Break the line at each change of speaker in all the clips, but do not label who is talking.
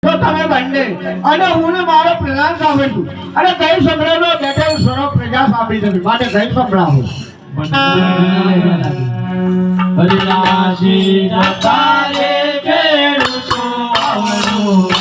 તો તમે બંને અને હું ને મારો પ્રધાન સાંભળ્યું અને કઈ સંભળાવો બેઠા સરો પ્રજા સાંભળી શકે માટે કઈ સંભળાવો
હરિરાશી જતારે ખેડૂતો આવરું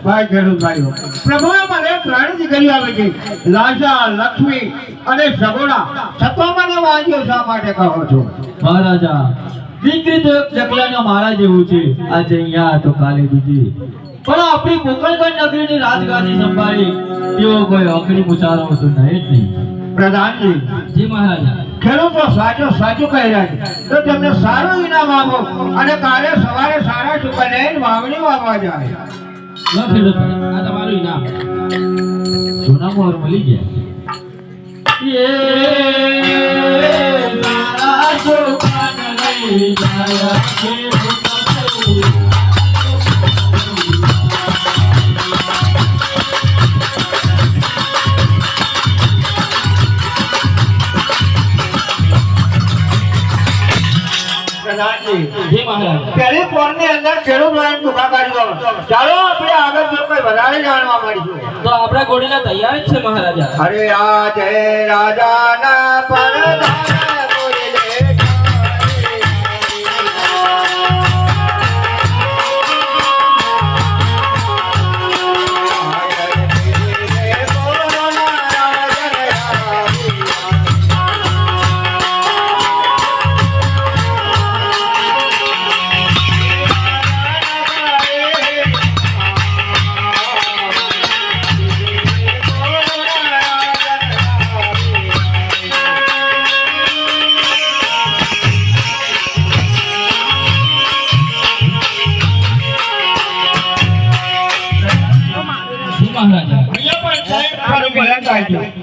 ભાઈ ખેડૂત ભાઈઓ પ્રભુએ મને ત્રણ દીકરીઓ આવે છે લાજા લક્ષ્મી અને સગોડા છતાં મને વાંચ્યો શા માટે કહો છો
મહારાજા દીકરી તો એક ચકલાના મારા જેવું છે આજે અહીંયા તો કાલે બીજી પણ આપણી ગોકળગઢ નગરીની રાજગાદી સંભાળી તેવો કોઈ અકડી મુચારો તો નહીં જ નહીં
પ્રધાનજી
જી મહારાજા
ખેડૂતો સાચું કહી રહ્યા છે તો તેમને સારું ઇનામ આપો અને કાલે સવારે સારા ચૂકવીને વાવણી વાવવા જાય
લો ખેડૂત ભાઈ આ તમારું ઇનામ સોના મોહર મળી ગયા સારા ચોખાન લઈ જાય ખેડૂત જી મહારાજ
પહેલી પોરની અંદર ખેડૂત વાળાને ટૂંકા કાઢી દો ચાલો આપણે આગળ જો કોઈ વધારે જાણવા મળીશું
તો આપણા ઘોડીલા તૈયાર જ છે મહારાજા
અરે આ જય રાજાના પરદાન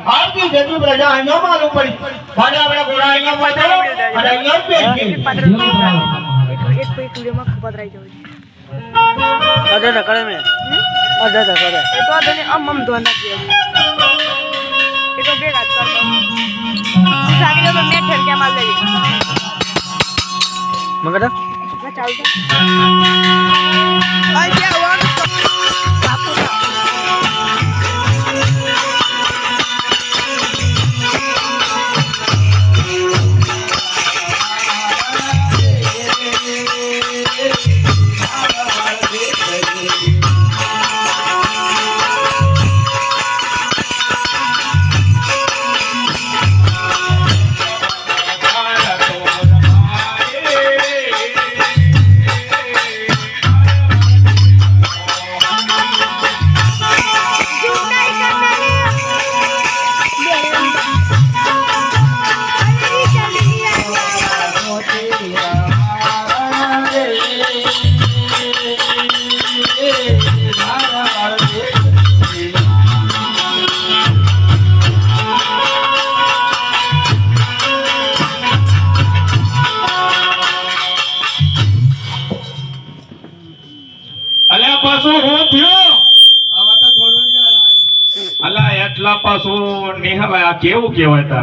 આરતી જતી પ્રજા અહીંયા માલુમ પડી ભાડે આપણે ઘોડા અહીંયા પહોંચ્યો અને અહીંયા જ બેસી
એક વિડિયોમાં ખૂબ જ રહી જવું અડધા ધકડે મે અડધા ધકડે એ તો આને આમ ધોન નાખી એ તો બે ગાત કરતો સાગી તો મેં ખેલ કે માર લેવી મગર ના ચાલતો આઈ ગયા વાન બાપુ
કેવું કેવાય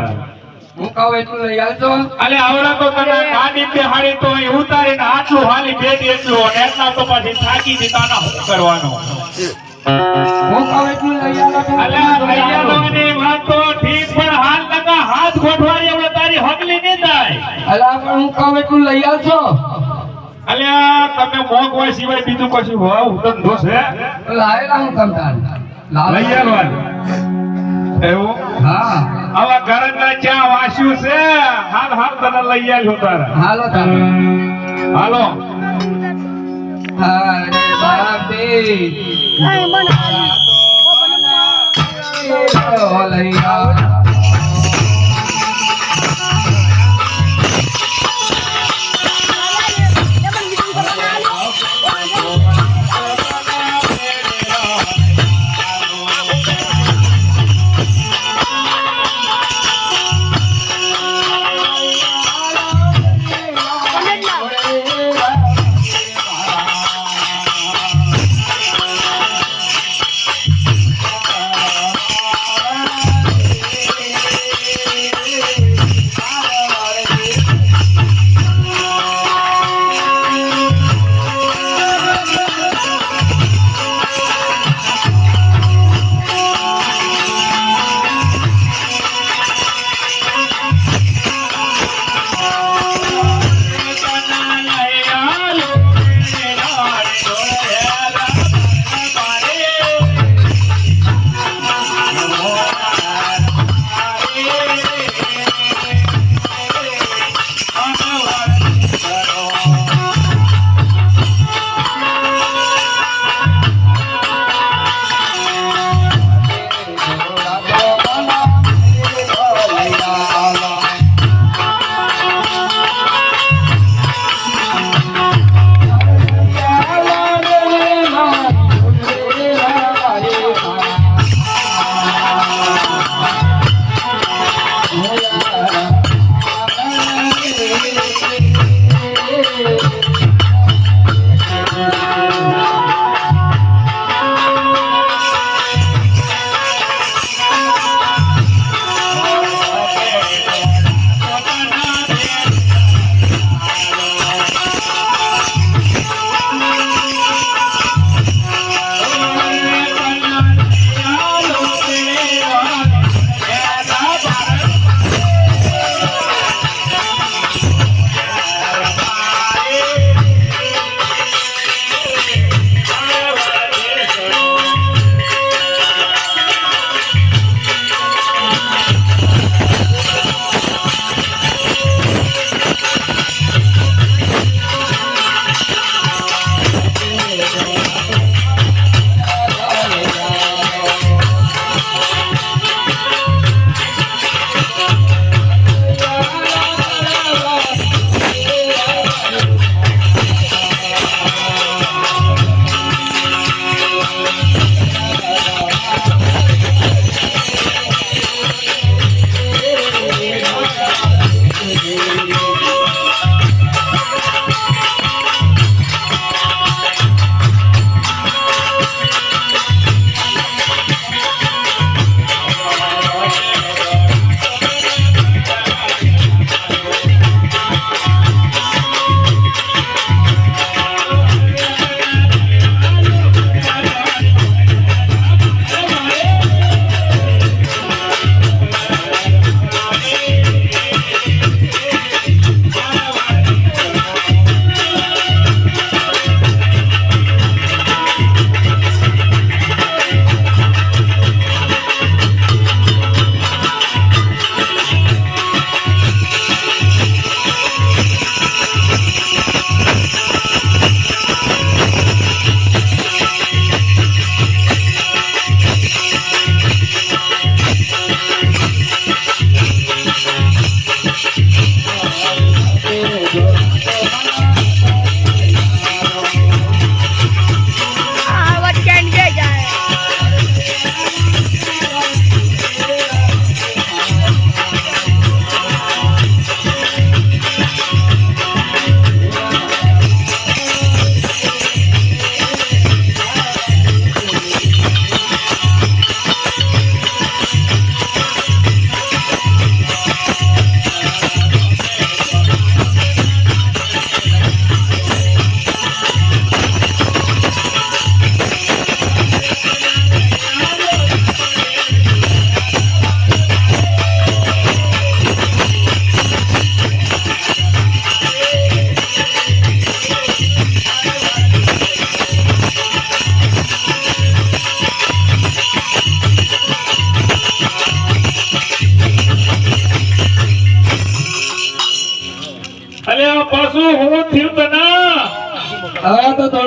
હું કહું એટલું લઈ આવજો અલે આવડા તો તને ગાડી બે હાડી તો ઉતારીને આટલું હાલી બેડી એટલું અને એટલા તો પછી થાકી દીતાના શું કરવાનો હું કહું એટલું લઈ આવજો અલે લઈ આવવાની વાત તો ઠીક પણ હાલ લગા હાથ ગોઠવાડી હવે તારી હગલી નહીં થાય અલા પણ હું કહું એટલું લઈ આવજો અલ્યા તમે મોંઘવા સિવાય બીજું કશું હોવ ધંધો છે
લાયેલા હું કમતાર
લઈ આવવાનું એવું
હા
આવા ઘરના ચા વાસ્યું છે હાલ હાલ તને લઈ આવ્યો તારા
હાલો તાર
હાલો
અરે બાપે
આય મને
લૈયા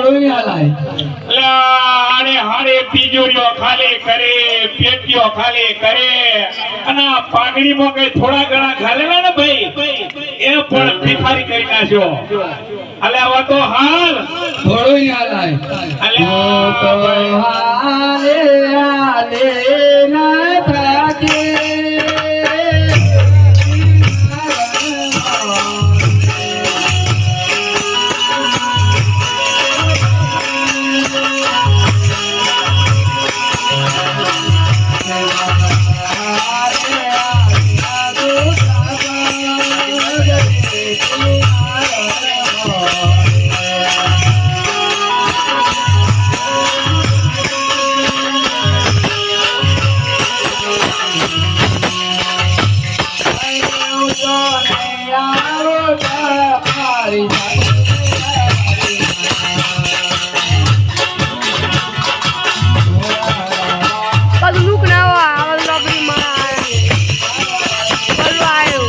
થોડું નહીં હલાય.
એટલે આડે હાડે તિજોરીઓ ખાલી કરે, પેટીઓ ખાલી કરે અને આ પાઘડીમાં કઈ થોડા ઘણા ઘાલેલા ને ભાઈ એ પણ ભિખારી કરી નાખ્યો. અલે હવે તો હાલ
થોડું નહીં હલાય.
અલે
તો હાલે હાલે ના થાકે.
બધું લુક ના આવે લબડી માં બધું આવ્યું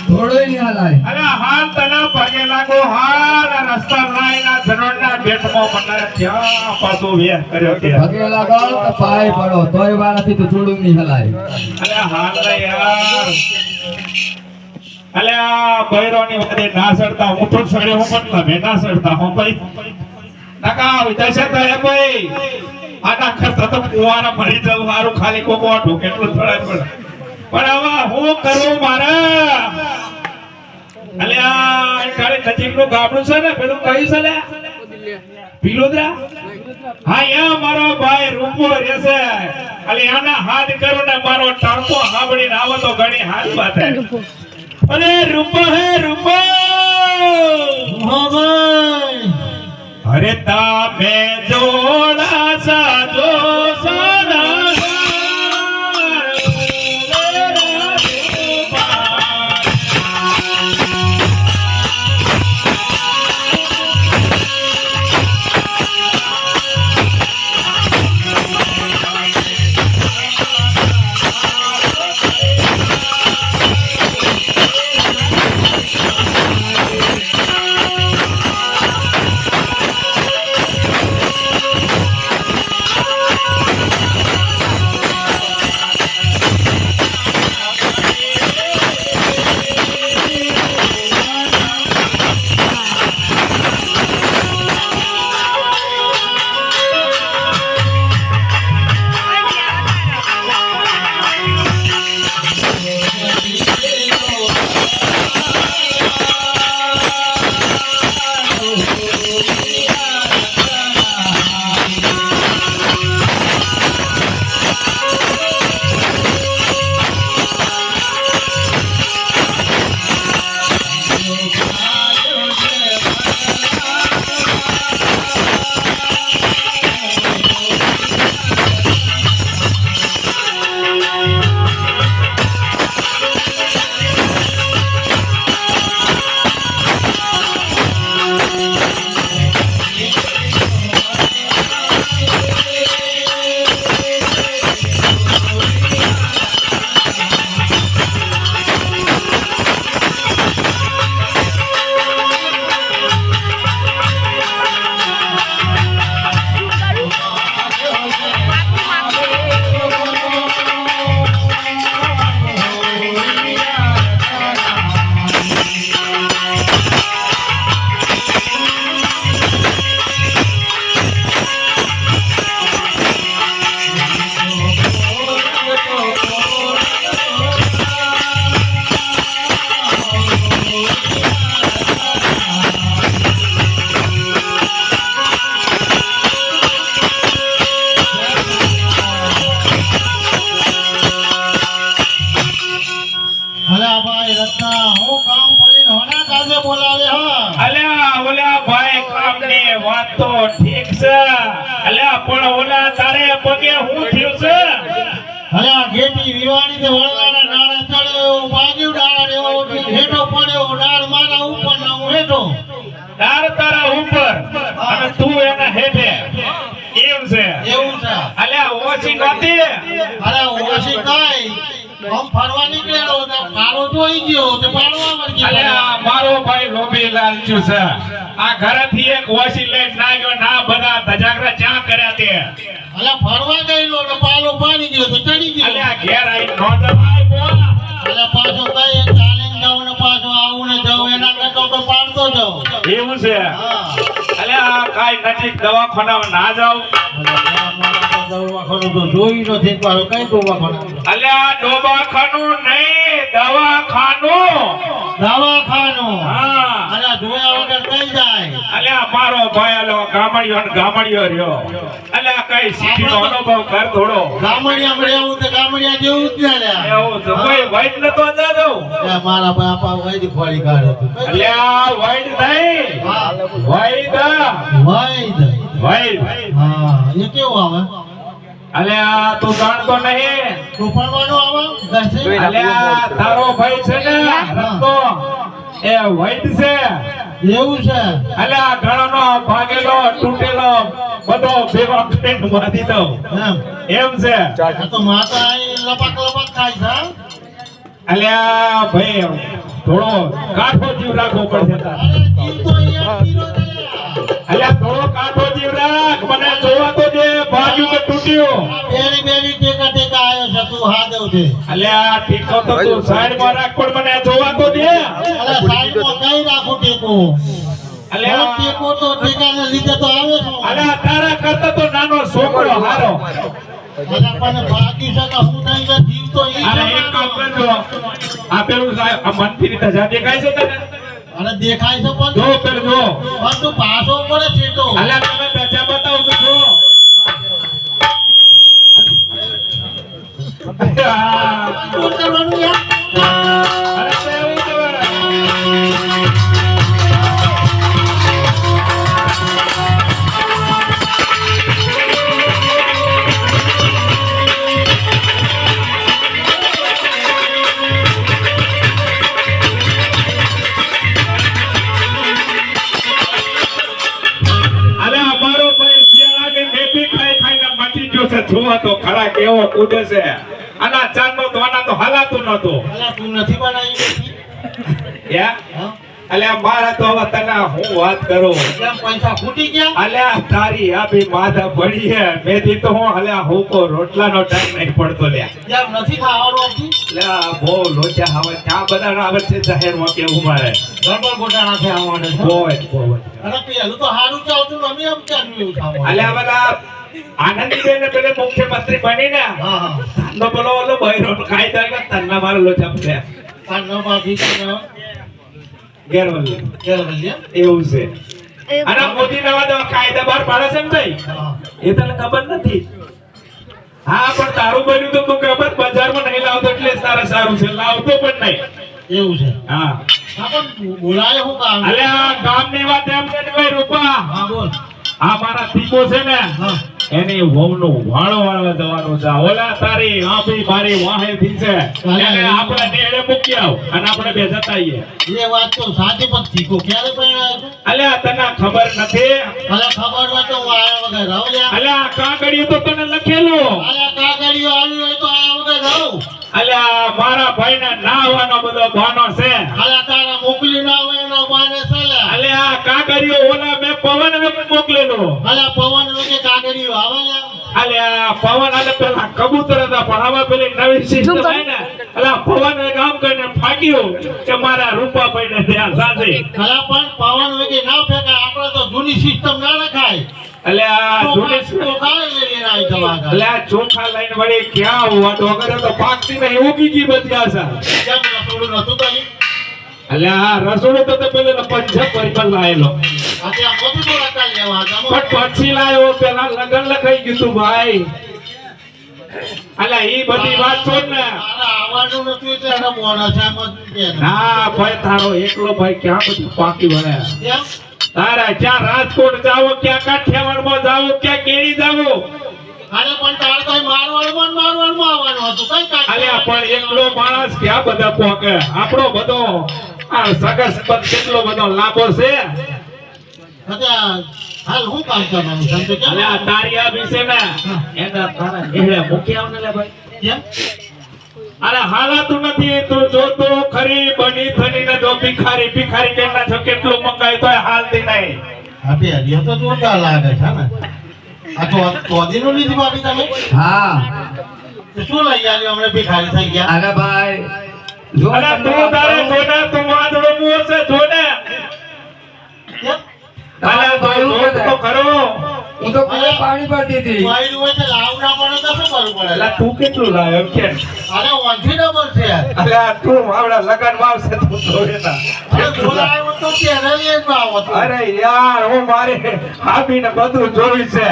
થોડું નહીં હલાય.
અરે હાલ તને પગે લાગો હાલ આ રસ્તા લાઈના ધનોડના બેટમાં મને ત્યાં પાછો વેહ કર્યો તે
પગે લાગો તો પાય પડો તોય વાર નથી તો થોડું નહીં હલાય.
અલે હાલ રે યાર અલે આ બૈરોની વાદે ના સડતા હું તો સડ્યો હું પણ તમે ના સડતા હું ભાઈ નકા વિદેશે તો એ ભાઈ આના કરતા તો કુવારા મરી જવું હારું ખાલી કોકો ઢોકેટલું થડાય પડે પણ હવે હું કરું મારે અલે આ કાલે નજીકનું ગામડું છે ને પેલું કયું છે લે ભીલોદરા હા યા મારો ભાઈ રૂપો રહેશે અલે આના હાથ કરું ને મારો ટાંકો સાંભળીને આવો તો ઘણી હાથ વાત હે અરે રૂપો હે રૂપો
હા ભાઈ
અરે તામે જોડા સાજો સાદા તો ઠીક છે અલ્યા પણ ઓલા તારે પગે હું થયું છે
અરે આ ગેટી વિવાણી તે વળવાના નાળે ચડ્યો એવો ભાગ્યું ડાળ એવો હેઠો પડ્યો ડાળ મારા ઉપર ના હું હેઠો
તાર તારા ઉપર અને તું એના હેઠે એમ છે
એવું છે
અલ્યા ઓછી નહોતી
અરે ઓછી કાઈ આમ ફરવા નીકળેલો તો કાળો જોઈ ગયો તો પાડવા વળગી
અલ્યા મારો ભાઈ લોભી લાલચુ છે આ ઘરેથી એક ઓછી લઈને ના ગયો ના બધા ધજાગરા ચા કર્યા તે
અલે ફરવા ગયેલો તો પાલો પાડી ગયો તો ચડી ગયો
અલ્યા ઘેર આઈ નો જવાય બોલ
અલે પાછો કઈ ચાલીને જાઉં ને પાછો આવું ને જાઉં એના કરતા તો પાડતો જાઉં
એવું છે
હા
અલ્યા કાઈ નજીક દવાખાનામાં ના જાવ
દવાખાનું તો જોઈ નથી પાછો કઈ દવાખાનું
અલ્યા દવાખાનું નહીં દવાખાનું
હા
હા
અરે જોયા વગર કઈ જાય
અલ્યા મારો ભાઈ અલો ગામડિયો રહ્યો અલ્યા કઈ સીધીનો અનુભવ કર થોડો
ગામડિયા મળ્યા તો ગામડિયા જેવું જ ને લ્યા
એવું તો કોઈ વૈદ નતો જાદો
મારા બાપા વૈદ ખોળી કાઢે
અલ્યા વૈદ નહીં વૈદ
વૈદ હા એ કેવું આવે
અલ્યા તું જાણતો નહીં
તું ભણવાનું આવે દસે
અલ્યા તારો ભાઈ છે ને રત્તો એ વૈદ છે
એવું છે
અલ્યા ઘણોનો ભાગેલો તૂટેલો બધો ભેગો કરીને બાંધી દઉં
એમ
એમ છે
આ તો માતા અહીં લપક ખાય છે હા?
અલ્યા ભાઈ થોડો કાઠો જીવ રાખવો પડશે તારે.
અરે જીવ તો અહીંયા પીરો છે લ્યા.
અલ્યા થોડો કાઠો જીવ રાખ મને જોવા તો દે ભાગ્યું કે તૂટ્યું
બેરી બેરી ટેકા ટેકા આયો છે તું હાદવ છે
અલ્યા ઠીકો તો તું સાઈડમાં રાખ પણ મને જોવા તો દે
અરે સાઈડમાં કઈ રાખું ટેકો
અલ્યા
ટેકો તો ટેકાને લીધે તો આવે છે
અલ્યા તારા કરતા તો નાનો છોકરો હારો
અરે પણ બાકી છે કે હું નહીં કે જીવ તો ઈ
અરે
છે
એક કામ
મારો.
કરજો આ પેલું આ મનથી રીતે જા દેખાય છે તને
અરે દેખાય છે પણ
જો પેલું જો
પણ તું પાછો પડે છે તો
અલ્યા તમે ધજા બતાવું છું જો
શું કરવાનું યાર
અરે કેવું કહેવાય અરે અમારો ભાઈ શિયાળાની મેથી ખાઈ ખાઈને મચી ગયો છે જોવા તો ખરા કેવો કૂદે છે આના ચાંદનો તો આના તો હલાતું નતું
અલા તું નથી બનાવી બેઠી
યા
હા
અલ્યા મારા તો હવે તને હું વાત કરું
કેમ પૈસા ફૂટી ગયા
અલ્યા તારી આપી માથા પડી હે મેથી તો હું અલ્યા હુકો રોટલાનો ટાઈમ નહીં પડતો લ્યા
કેમ નથી ખાવાનું આપતી
અલ્યા બહુ લોચા હવે ત્યાં બધા આવે છે જાહેરમાં કેવું મારે
ગરબડ ગોટાળા છે આવવાને
બહુ
અરે પેલું તો સારું ચાલતું ને અમે એમ ચાલ્યું એવું ખાવાનું
અલ્યા બધા આનંદીબેન પેલે મુખ્યમંત્રી બનીને
હા હા
તો બોલો બોલો બૈરો ખાઈ જાય તન્ના મારે લોચા પડે
કાન ન બાકી કાન
ગેરવલ્લી
કેળવલ્યા
એવું છે અને મોદી નવા દવા કાયદા બહાર પાડે છે ને ભાઈ
હા
એ તને ખબર નથી હા પણ તારું બન્યું તો તું ખબર બજારમાં નહીં લાવતો એટલે તારે સારું છે લાવતો પણ નહીં
એવું છે
હા
હા પણ બોલાય હું કામ
અલે આ ગામની વાત એમ છે ને ભાઈ રૂપા
હા બોલ
આ મારા દીકો છે ને
હા
એની વહુનું વાળો વાળવા જવાનું છે ઓલા તારી આંબી મારી વાહેથી છે એને આપણે નેડે મૂકી આવ અને આપણે બે જતા આવીએ
એ વાત તો સાચી પણ ઠીકો ક્યારે પરણાયો છે
અલ્યા તને ખબર નથી
અલા ખબર હોય તો હું આયા વગર રહું લ્યા
અલ્યા કાગળિયું તો તને લખેલું
અલા કાગળિયો આવી હોય તો આયા વગર રહું
અલ્યા મારા ભાઈને ના આવવાનો બધો બહાનો છે
અલા તારા મોકલી ના હોય એનો બાને ચાલ્યા
અલ્યા કાગળિયું ઓલા મેં પવન મોકલેલો
અલા પવન વગે કાગળિયો આવે લ્યા
અલ્યા પવન આલે પેલા કબૂતર હતા પણ હવે પેલી નવી સિસ્ટમ આવી ને અલ્યા પવન એક આમ કરીને ફાટ્યું કે મારા રૂપાભાઈ ને ત્યાં સાજે
અલા પણ પવન વગે ના ફેંકાય આપણે તો જૂની સિસ્ટમ ના રખાય
અલ્યા જૂની
તો કાય લઈને આવી જવા
અલ્યા ચોખા લઈને વળી ક્યાં હોવા તો અગર તો પાકતી નહીં ઉગી ગઈ બધી આશા
કેમ રસોડું નતું કરી
અલ્યા રસોડું તો પેલા પંજાબ પરિવાર લાયેલો
આજે આ બધું તો રકાલ લેવા હતા
પણ પછી લાયો પેલા લગન લખાઈ ગયું તું ભાઈ અલ્યા ઈ બધી વાત છોડ ને
મારા આવવાનું નતું એટલે એના મોઢા છે એમ જ કે
ના ભાઈ તારો એકલો ભાઈ ક્યાં બધું પાકી વળે
કેમ
તારા ક્યાં રાજકોટ જાવો, ક્યાં કાઠિયાવાડમાં જાવો, ક્યાં કેળી જાવો.
અરે પણ તારે તો મારવાડમાં આવવાનું હતું કઈ કાંઈ
અલ્યા પણ એકલો માણસ ક્યાં બધા પોકે. આપણો બધો આ સગા સંબંધ કેટલો બધો લાંબો છે.
હાલ હું કામ કરવાનું સમજો કે
અલ્યા તારી આ વિશે ને એના તારા એહે મૂકી આવને લે ભાઈ.
કેમ
અરે હાલાતું નથી. તું જોતો ખરી બની થઈને જો ભિખારી ભિખારી કેના છો કેટલું મંગાય તોય હાલતી નહીં.
આપે હરિયો તો જોરદાર લાગે છે ને આ તો તોદીનું લીધી ભાભી તમે
હા
તો શું લઈ આવ્યો હમણે ભિખારી થઈ ગયા
અરે ભાઈ જો
અરે તું તારે જોને તું વાદળો મુઓ છે જોને.
કેમ?
અરે ભાઈ જોત તો ખરો.
હું તો પૂરે પાણી ભરતી હતી
વાયરું હોય તો લાવ ના પડે તો શું કરવું પડે
અલા તું કેટલું લાવ્યો કે?
અરે ઓનથી ડબલ છે
અલ્યા તું આવડા લગનમાં આવશે તું જોડે ના.
અરે બોલાયો તો પહેરેલી જ આવો તો
અરે યાર હું મારે હાબીને બધું જોયું છે.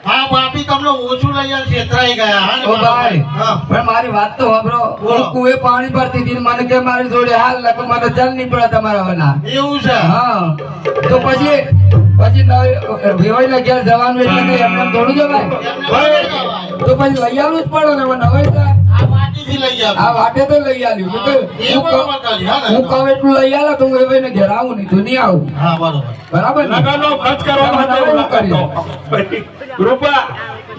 હા ભાભી તમને ઓછું લઈ આવ્યા છેતરાઈ ગયા હા ને
ઓ ભાઈ
હા
પણ મારી વાત તો સાંભળો હું કુએ પાણી ભરતી હતી ને મને કે મારી જોડે હાલ લખો મને ચાલ નહીં પડે તમારા વના
એવું છે
હા તો પછી વેવાઈ ઘેર જવાનું એટલે કે એમને એમ થોડું જવાય તો પછી લઈ આવવું જ પડે ને હવે નવાઈ થાય
આ માટીથી લઈ આવ્યા
આ વાટે તો લઈ આવ્યું તો કે
એ બરોબર કરી હા
હું
ને
કહું એટલું લઈ આલો તો હું વેવાઈને ઘેર આવું નહીં તો નહીં આવું
હા બરોબર
બરાબર ને
લગનનો ખર્ચ કરવાનો હતો એવું લાગતો. રૂપા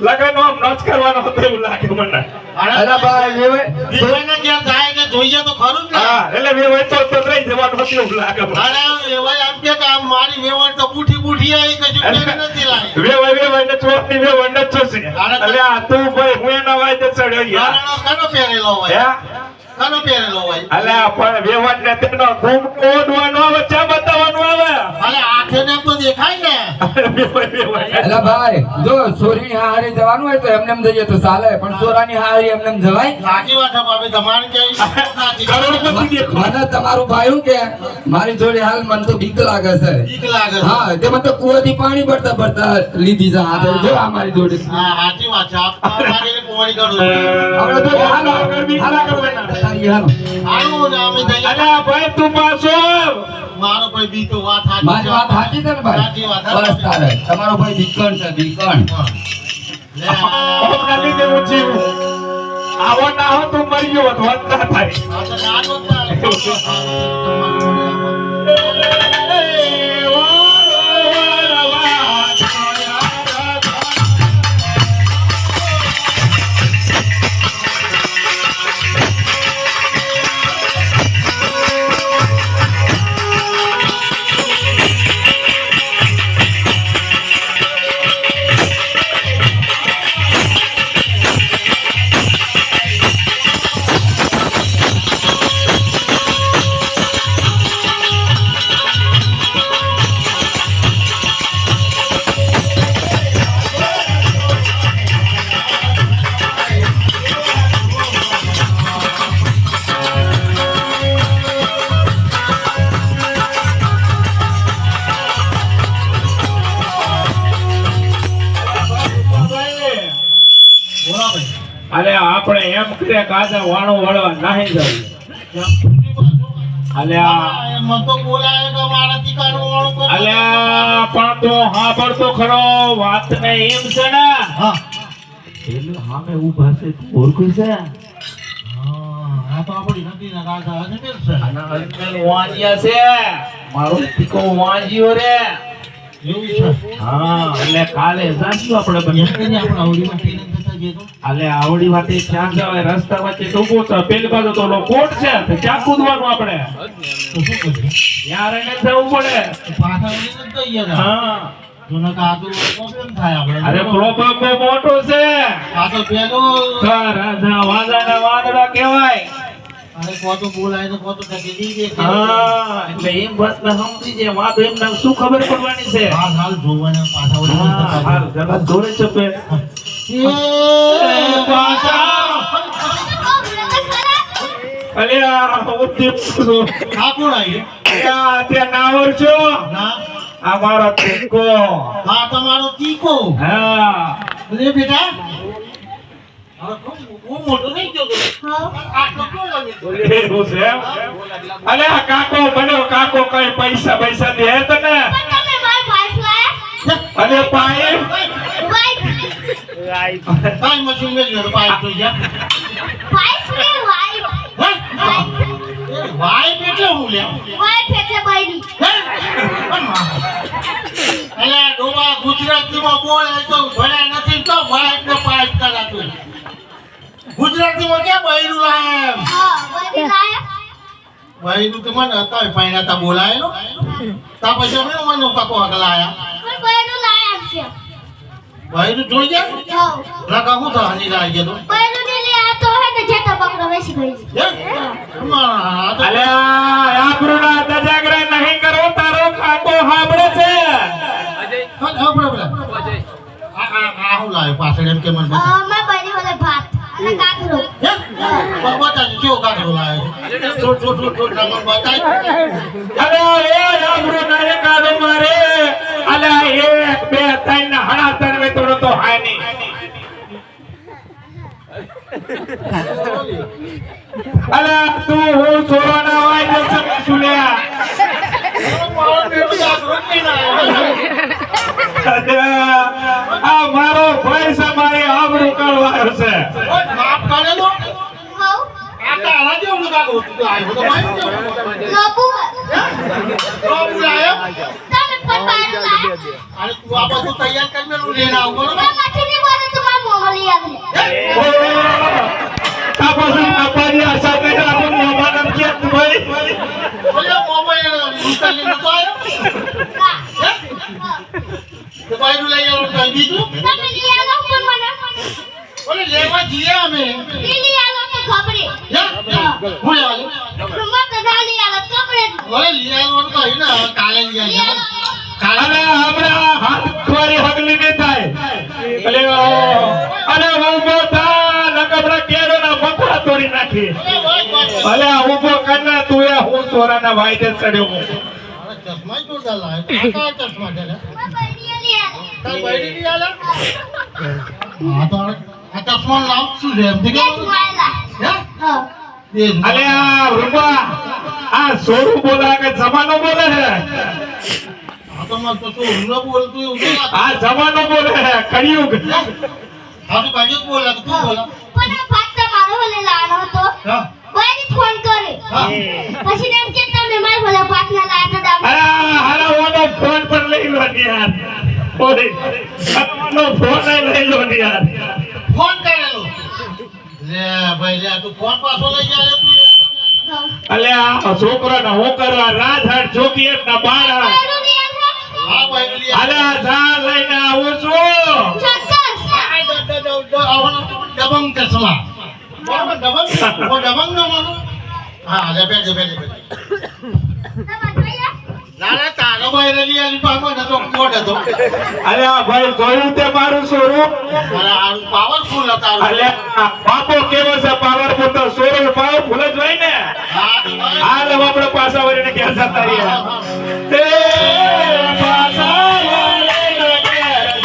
લગનનો આમ નચ કરવાનો હતો એવું લાગે મને.
અરે ભાઈ વેવાઈ
દીવાના ક્યાં જાય એટલે જોઈએ તો ખરું જ ને
હા એટલે મેં હોય તો રહી જવાનું હતું એવું લાગે મને.
અરે વેવાઈ આમ કે આમ મારી વેવાઈ તો બૂઠી આવી કશું કેમ નથી લાવી
વેવાય ને ચોટની વેવાય ને ચોસે. એટલે આ તું ભાઈ હું એના વાયદે ચડ્યો યાર.
કાનો પહેરેલો
હે?
હોય કાનો પહેરેલો હોય
અલે આ પણ વેવાય ને તેનો ગુમ કોડવાનો આવે ચા બતાવવાનું આવે.
અરે આંખે ને એમ તો દેખાય ને
વેવાય.
અલા ભાઈ જો સોરીની હારી જવાનું હોય તો એમને એમ જઈએ તો ચાલે પણ સોરાની હારી એમને એમ જવાય
સાચી વાત છે ભાભી તમારી કેવી સાચી
કરોડપતિ દેખો.
મને તમારું ભાઈ શું કે મારી જોડે હાલ મને તો બીક લાગે છે
બીક લાગે છે
હા તે મને તો કુવાથી પાણી ભરતા ભરતા લીધી છે હાથે જો આ મારી જોડે
હા સાચી વાત છે આપ મારી કુંવારી કરું
આપણે તો હાલ તારી હાલ
આવું ને અમે જઈએ
અલે આ ભાઈ તું પાછો આવ.
મારો કોઈ બી તો વાત સાચી
મારી વાત સાચી છે ને
સાચી
ભાઈ
વાત
બસ તારે તમારો ભાઈ બીકણ છે બીકણ
લે
ઓમ નથી દેવું જીવું. આવો ના હો તું મરી ગયો હોત, વાત ના થાય.
આ તો નાનો જ ના. અલે આપણે એમ કરે કાજા વાણો વળવા નાહી જવું. અલે
મને તો બોલાય કે મારાથી કાનું વાળું કરો.
અલે પણ તો હાંભળતો ખરો વાત ને એમ છે ને.
હા
પેલો સામે ઊભા છે ઓળખું છે.
હા, આ તો આપણી નદીના રાજા અજમેર છે.
આના અજમેર વાંજિયા છે. મારો ટીકો વાંજિયો રે.
એવું છે.
હા એટલે કાલે જાશું આપણે બંને.
એની આપણા હોળીમાં ટ્રેનિંગ થતા જઈએ તો.
અલે આવડી વાતે ક્યાં જવાય? રસ્તા વચ્ચે તો ઊભો છે. પેલી બાજુ તો ઓલો કોટ છે તો ક્યાં કૂદવાનું આપણે?
તો શું કરીએ?
યાર એને જવું પડે.
પાછા વળીને જ જઈએ ને.
હા
જો નકર આ તો problem થાય આપણે.
અરે પ્રોબ્લેમ બહુ મોટો છે.
આ તો પેલું
રાજા વાંદરાના વાંદરા કહેવાય.
અરે કોતો બોલાય ને કોતો ટકી દઈ દે.
હા એટલે એમ વાત ને સમજી જાય. વાત એમ ને શું ખબર પડવાની છે?
હાલ હાલ જોવાને પાછા વળીને
હા,
જતા
હાલ, જરા જોડે ચપે.
જઈએ.
એ પાછા. અલે આ ઉદ્દીપ છું.
આ કોણ આવી?
ત્યાં નાવર છો.
ના
આ મારો ટીકો.
આ તમારો તીકો.
હા
લે બેટા હવે બહુ મોટો નહીં થયો તો. આટલો કોણ લાગે છે?
એવું છે એમ? અલે આ કાકો બન્યો કાકો કઈ પૈસા પૈસા દે તને?
પણ તમે
અને પાઇપ
કાંઈ મશીન મેળવ્યું તો પાઇપ જોઈ ગયા વાઈફ એટલે હું લે અલા ડોબા ગુજરાતીમાં બોલે તો ભણ્યા નથી તો વાઈફ ને પાઇપ કરાતું ગુજરાતીમાં ક્યાં બૈરું લાયમ બૈરું તો મને હતા પૈણા તા બોલાયેલો તા પછી અમે મને કાકો હકલાયા બૈરું જોઈ ગયા લગા હું તો હાની લાગી ગયો
અલે આબરૂના દજાગરા નહીં કરો તારો કાકો હાંભળે છે
હું લાવ્યો પાછળ એમ કે મને બતા બતાજો કેવો કાકરો લાવ્યો થોડ મને બતાય
અલે એ આબરૂ ના કાદો મારે અલે 1 2 3 હણા તરવે તોડો તો હાય નહીં અલે તું હું છોરાના વાય જશે સુલ્યા આ મારો ભાઈ છે મારી આબરૂ કાઢવાનો છે
માફ કરેલો આટા હરા જેવું કાકો તો આવ્યો તો ભાઈ તો બોલાયો અરે તું આ બધું તૈયાર કરી મેલું લેને આવ બરોબર
તાપસન અપાજી આશા કે આપણ મોમાનમ કે ભાઈ
ઓલે મોબાઈલ ઉતારી લીધો આયો તો ભાઈ નું લઈ આવો કઈ બીજું ઓલે લેવા જઈએ અમે હું લેવા ઓલે લઈ આવવાનું કહ્યું ને કાલે લઈ આવજો
અલે હમણાં હાથ ખોરી હગલી ને થાય અલે ઉભો થા નકબડા કેરો ના મકડા તોડી નાખી અલે ઉભો કરના તું એ હું સોરાના ભાઈ દે ચડ્યો
ચશ્મા જોરદાર લાગે કાકા ચશ્મા છે તાર બૈરી ની આલા હા તો આ ચશ્મા નામ શું છે એમ કે
અલે આ રૂપા આ સોરું બોલા કે જમાનો બોલે હે
આ તો મત તો હું બોલતું એવું
આ જમાનો બોલે હે કળિયુગ
આ તો કાજુ બોલા તું બોલા હા
ફોન કરે પછી એમ કે તમે મારા ભલા પાટલા લાયા હતા
હારા ઓનો ફોન પર લઈ લો ને યાર ઓરે ઓનો ફોન લઈ લો ને યાર
ફોન કરેલો લે ભાઈ લે તું ફોન પાછો લઈ જાય તું
અલે આ છોકરાને હું કરવા રાધડ જોકી એક ના બાળા
હા ભાઈ લે
અલે આ જા લઈને આવું છું
દબંગ ચશ્મા બરાબર દબંગ ઓ દબંગ નો માનો હા લે બેજે ના તારો ભાઈ લઈ આલી પામો ન તો કોડ હતો
અલે આ ભાઈ જોયું તે મારું સ્વરૂપ
અરે આ પાવરફુલ હતા
અલે આ બાપો કેવો છે પાવરફુલ તો સ્વરૂપ પાવરફુલ જ હોય ને
હા
આ લે આપણે પાછા વળીને ક્યાં જતા રહ્યા તે પાછા વળીને ક્યાં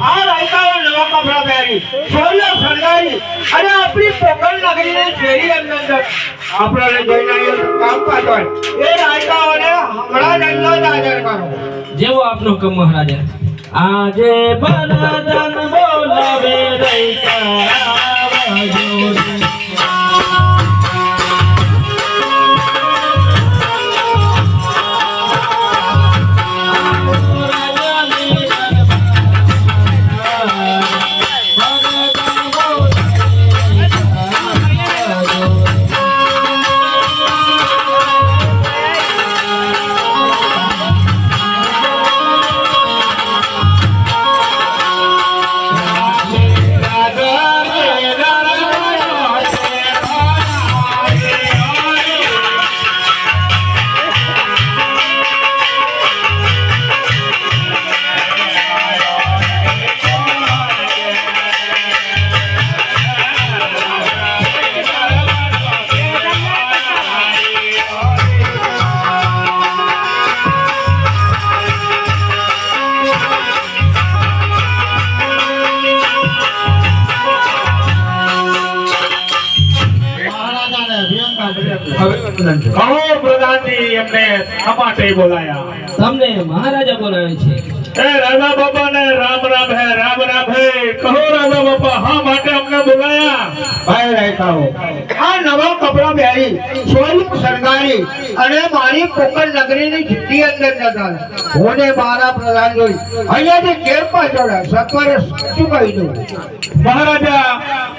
આ રાયકાઓ નવા કપડા પહેરી સોલ્યો સરદારી અને આપણી પોકળ નગરીને શેરી અંદર આપણે જોઈને કામ પાડો એ રાયકાઓને હમણાં જ હાજર કરો
જેવો આપનો હુકમ મહારાજા આજે બરદન બોલાવે રૈકા
રાજા
અભિનંદન છે.
કહો પ્રધાનજી એમને શા માટે બોલાયા?
તમને મહારાજા બોલાવે છે.
એ રાજા બાપા ને રામ રામ હે, રામ રામ હે. કહો રાજા બાપા હા માટે અમને બોલાયા?
ભાઈ રાયકાઓ, આ નવા કપડા પહેરી સ્વરૂપ શણગારી અને મારી કોકણ નગરીની સિદ્ધિ અંદર જતા હું ને મારા પ્રધાન જોઈ અહીંયાથી કેમ પાછળ સત્વરે શું કહી દઉં?
મહારાજા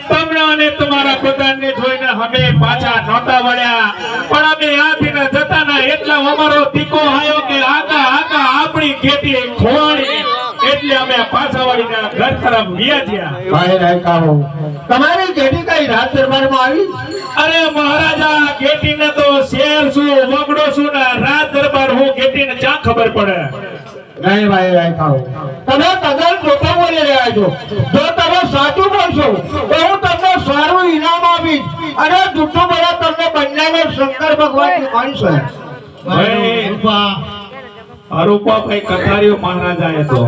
તમને અને તમારા પ્રધાનને જોઈને અમે પાછા નહોતા વળ્યા, પણ અમે આથી ને જતા ના એટલા અમારો દીકો આવ્યો કે આકા આકા આપણી ખેતી ખોવાણી, એટલે અમે પાછા વળીને ઘર તરફ ગયા ગયા.
ભાઈ રાયકાઓ, તમારી જેથી કઈ રાજ દરબારમાં આવી?
અરે મહારાજા ગેટીને તો શેર શું વગડો શું ને રાજ દરબાર હું ગેટીને ચા ખબર પડે?
નહીં ભાઈ રાયકાઓ, તમે તદ્દન ખોટું બોલી રહ્યા છો. જો તમે સાચું બોલશો તો હું તમને સારું ઇનામ આપીશ અને જૂઠું બોલા તમને બંનેને શંકર ભગવાન માનીશ.
ભાઈ
રૂપા,
અરૂપા ભાઈ કથારીઓ મહારાજા એ તો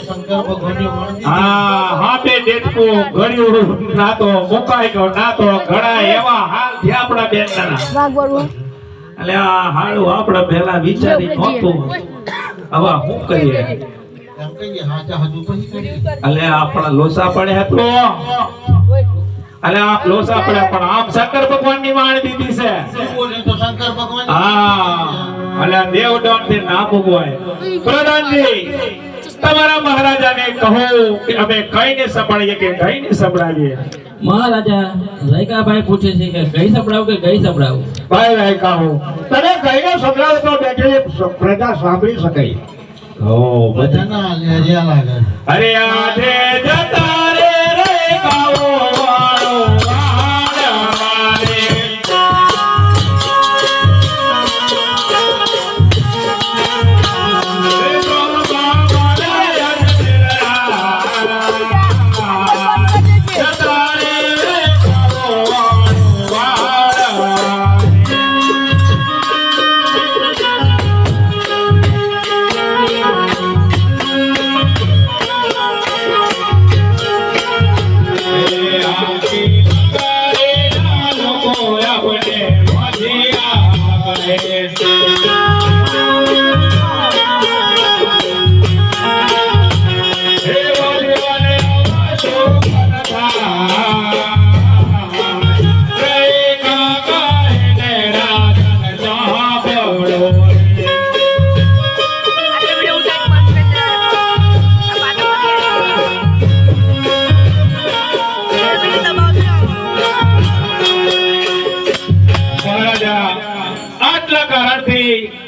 શંકર ભગવાનની વાણી.
હા બે દેડકો ઘડ્યું ના તો મુકાઈ ગયો ના તો ઘડાય એવા હાલ થયા આપણા બેનના. એટલે આ હાડું આપણે પહેલા વિચારી નહોતું, હવે શું કરીએ?
એમ કહીએ હાચા હજુ પછી કરીએ.
એટલે આપણા લોસા પડ્યા તો એટલે આ લોસા પડ્યા પણ આમ શંકર ભગવાન ની વાણી દીધી છે.
શું બોલે તો શંકર ભગવાન.
હા એટલે દેવડોન થી ના મૂકવાય. પ્રધાનજી તમારા મહારાજાને કહો કે અમે કઈને સંભળાવીએ કે કઈને સંભળાવીએ?
મહારાજા રાયકાભાઈ પૂછે છે કે ગઈ સંભળાવું કે ગઈ સંભળાવું?
ભાઈ રાયકાઓ, તને કહીને સંભળાવો તો બેઠેલી પ્રજા સાંભળી શકે.
બધાના લેરિયા લાગે.
અરે આજે જતા રે રે કાવો વાળો વાળા મારે. રે ગોરબા મારે જતા રે રે કાવો વાળો વાળા.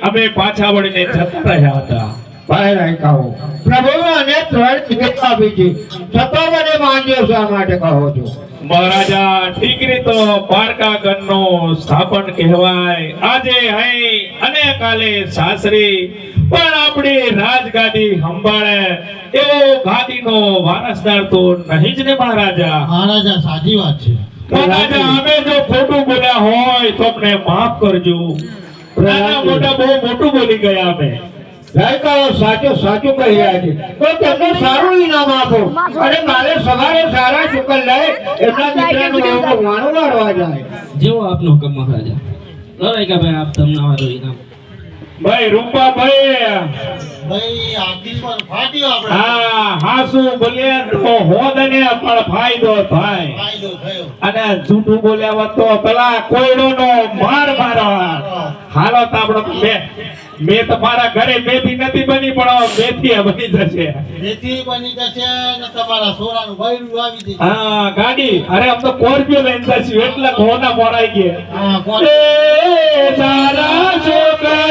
અમે પાછા વળીને જતા રહ્યા હતા.
ભાઈ રાયકાઓ, પ્રભુએ મને 3 ટિકિટ આપી છે, છતાં મને માન્યો શા માટે કહો છો?
મહારાજા ઠીકરી તો પારકા ઘરનો સ્થાપન કહેવાય. આજે હૈ અને કાલે સાસરી, પણ આપણી રાજગાદી સંભાળે એવો ગાદીનો વારસદાર તો નહીં જ ને મહારાજા.
મહારાજા સાચી વાત છે.
મહારાજા અમે જો ખોટું બોલ્યા હોય તો અમને માફ કરજો. નાના મોટા બહુ મોટું બોલી ગયા અમે.
રાયકાઓ સાચું સાચું કહી રહ્યા છે, તો તેમને સારું ઇનામ આપો અને કાલે સવારે સારા શુકલ લઈ એમના દીકરાનું એવું વાણું વાળવા જાય.
જેવો આપનો હુકમ મહારાજા. રાયકાભાઈ આપ તમને અમારું ઇનામ.
ભાઈ રૂપાભાઈ
ભાઈ આખી પર ફાટ્યો આપણે.
હા શું બોલ્યા તો હોદને પણ ફાયદો થાય,
ફાયદો થયો.
અને જૂઠું બોલ્યા હોત તો પેલા કોયડોનો માર મારો. હાલો તો આપણો મેં તમારા ઘરે મેથી નથી બની પણ મેથી બની જશે.
મેથી બની જશે ને તમારા સોરાનું બૈરું આવી જશે.
હા ગાડી અરે આમ તો સ્કોર્પિયો લઈને જશું એટલે ઘોડા મોરાઈ ગયા.
હા, કોણ?
એ સારા છોકરા